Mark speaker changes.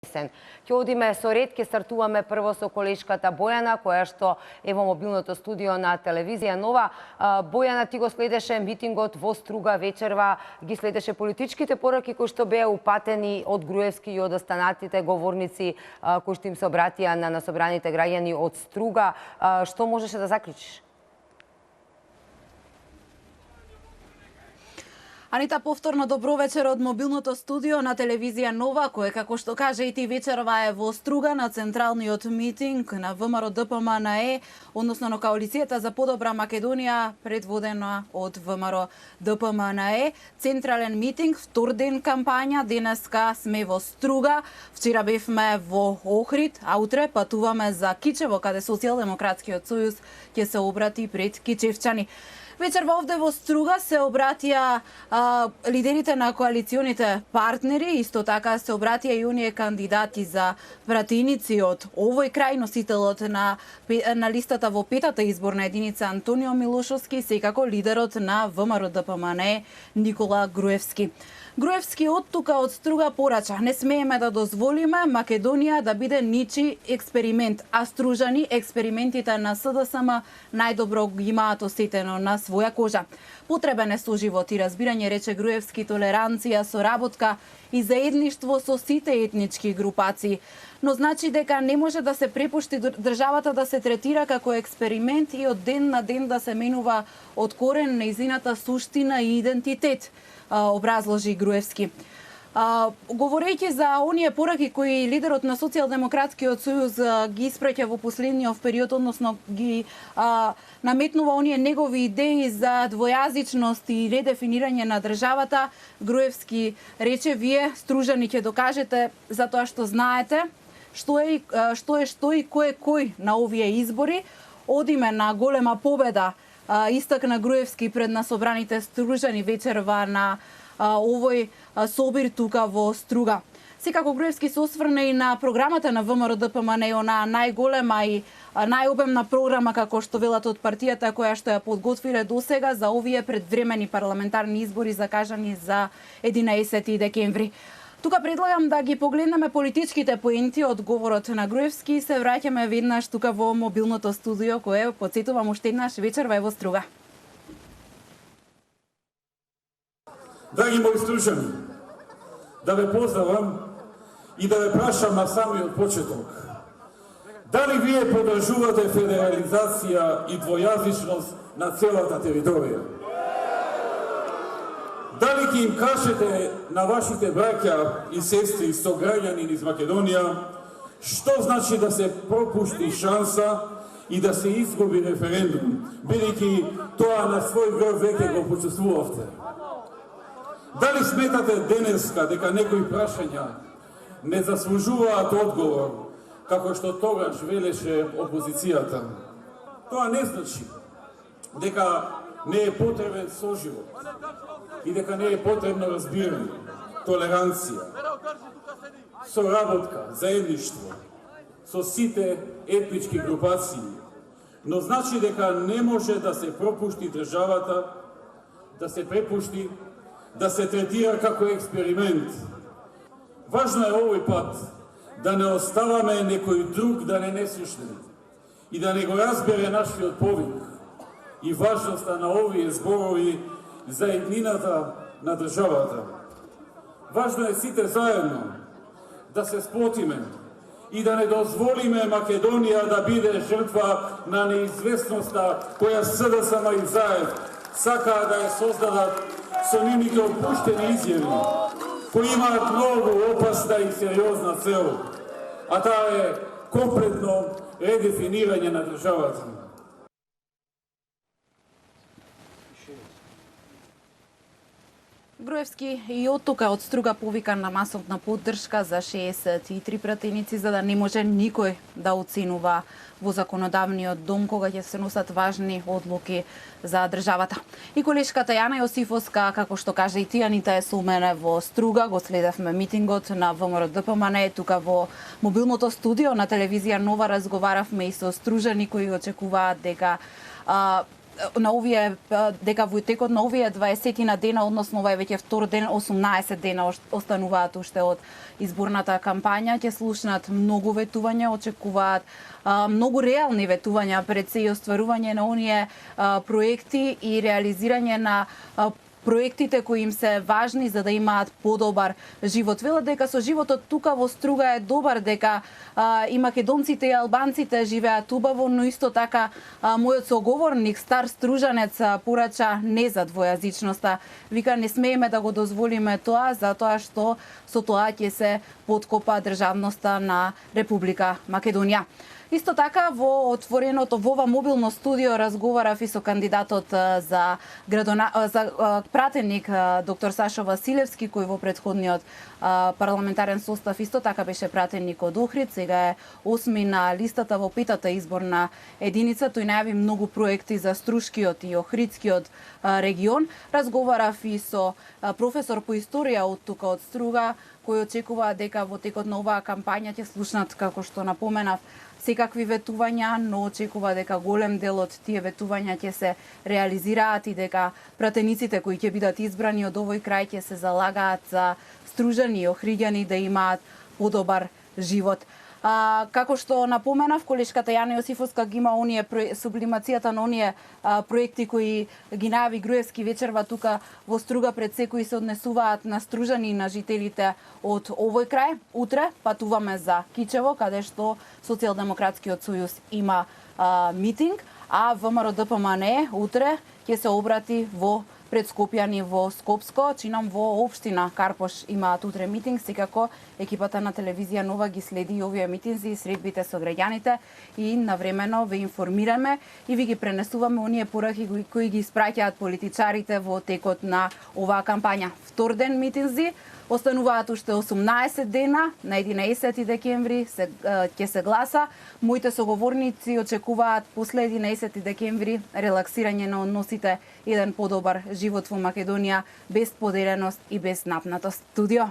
Speaker 1: Ќе одиме со ред, ќе стартуваме прво со колешката Бојана, која што е во мобилното студио на телевизија Нова. Бојана, ти го следеше митингот во Струга вечерва, ги следеше политичките пораки кои што беа упатени од Груевски и од останатите говорници кои што им се обратија на собраните граѓани од Струга. Што можеше да заклучиш?
Speaker 2: Анита, повторно добро вечер од мобилното студио на телевизија Нова, кој, како што каже и ти вечерва, е во Струга на централниот митинг на ВМРО ДПМНЕ, односно на Коалицијата за подобра Македонија, предводена од ВМРО ДПМНЕ. Централен митинг, втор ден кампања, денеска сме во Струга, вчера бевме во Охрид, а утре патуваме за Кичево, каде Социјалдемократскиот сојуз ќе се обрати пред кичевчани. Вечерва овде во Струга се обратија лидерите на коалиционите партнери, исто така се обратија и оние кандидати за пратеници од овој крај, носителот на листата во петата изборна единица Антонио Милошовски, секако лидерот на ВМРО ДПМНЕ Никола Груевски. Груевски од тука од Струга порача: не смееме да дозволиме Македонија да биде ничи експеримент, а стружани експериментите на СДСМ најдобро ги имаат осетено на своја кожа. Потребен е соживот и разбирање, рече Груевски, толеранција, соработка и заедништво со сите етнички групации. Но значи дека не може да се препушти државата да се третира како експеримент и од ден на ден да се менува од корен нејзината суштина и идентитет, образложи Груевски. Говорејќи за оние пораки кои лидерот на Социјалдемократскиот сојуз ги испраќа во последниот период, односно ги наметнува оние негови идеи за двојазичност и редефинирање на државата, Груевски рече: вие, стружани, ќе докажете за тоа што знаете, што е и кој е кој на овие избори. Одиме на голема победа, истакна Груевски пред насобраните стружани вечерва на овој собир тука во Струга. Секако Груевски се осврна и на програмата на ВМРО ДПМНЕ, она најголема и најобемна програма, како што велат од партијата, која што ја подготвиле досега за овие предвремени парламентарни избори закажани за 11 декември. Тука предлагам да ги погледнеме политичките поенти од говорот на Груевски и се враќаме веднаш тука во мобилното студио, кое, подсетувам уште еднаш, вечерва е во Струга.
Speaker 3: Драги мои стружани, да ве поздравам и да ве прашам на самиот почеток. Дали вие подржувате федерализација и двојазичност на целата територија? Дали ќе им кажете на вашите браќа и сестри со граѓани из Македонија што значи да се пропушти шанса и да се изгуби референдум, бидејќи тоа на свој грб веќе го почувствувавте? Дали сметате денеска дека некои прашања не заслужуваат одговор, како што тогаш велеше опозицијата? Тоа не значи дека не е потребен соживот и дека не е потребно разбирање, толеранција, соработка, заедништво со сите етнички групации, но значи дека не може да се пропушти државата, да се препушти, да се третира како експеримент. Важно е овој пат да не оставаме некој друг да не слушне и да не го разбере нашиот повик и важноста на овие зборови за еднината на државата. Важно е сите заедно да се сплотиме и да не дозволиме Македонија да биде жртва на неизвестноста која СДСМ и ЗАЕД сакаа да ја создадат со нивните опуштени изјави, кои имаат многу опасна и сериозна цел, а таа е комплетно редефинирање на државата.
Speaker 2: Груевски и од тука од Струга повика на масовна поддршка за 63 пратеници, за да не може никој да оценува во законодавниот дом кога ќе се носат важни одлуки за државата. И колешката Јана Јосифовска, како што каже и ти, Анита, е со мене во Струга, го следевме митингот на ВМРО ДПМНЕ тука во мобилното студио на телевизија Нова, разговаравме и со стружани кои очекуваат дека на овие дека во текот на овие 20 на дена, односно ова е веќе втор ден, 18 дена остануваат уште од изборната кампања, ќе слушнат многу ветувања, очекуваат многу реални ветувања пред се и остварување на оние проекти и реализирање на проектите кои им се важни за да имаат подобар живот. Велат дека со животот тука во Струга е добар, дека и македонците и албанците живеат убаво, но исто така мојот соговорник, стар стружанец, порача не за двојазичноста. Вика, не смееме да го дозволиме тоа, затоа што со тоа ќе се подкопа државноста на Република Македонија. Исто така, во отвореното во ова мобилно студио разговарав и со кандидатот за пратеник доктор Сашо Василевски, кој во претходниот парламентарен состав исто така беше пратеник од Охрид, сега е 8 на листата во 5-та изборна единица. Тој најави многу проекти за Струшкиот и Охридскиот регион. Разговарав и со професор по историја од тука од Струга, кој очекува дека во текот на оваа кампања ќе слушнат, како што напоменав, секакви ветувања, но очекува дека голем дел од тие ветувања ќе се реализираат и дека пратениците кои ќе бидат избрани од овој крај ќе се залагаат за стружани и охриѓани да имаат подобар живот. Како што напоменав, колешката Јана Јосифовска ги има оние сублимацијата на оние проекти кои ги најави Груевски вечерва тука во Струга пред се, кои се однесуваат на стружани и на жителите од овој крај. Утре патуваме за Кичево, каде што Социјалдемократскиот сојуз има митинг, а ВМРО ДПМНЕ утре ќе се обрати пред Скопјани во Скопско, чинам во општина Карпош имаат утре митинг. Секако екипата на телевизија Нова ги следи и овие митинзи и средбите со граѓаните и навремено ве информираме и ви ги пренесуваме оние пораки кои ги испраќаат политичарите во текот на оваа кампања. Втор ден митинзи, остануваат уште 18 дена, на 11 декември ќе се гласа. Моите соговорници очекуваат после 11 декември релаксирање на односите, еден подобар живот во Македонија без поделеност и без напнатост. Студио.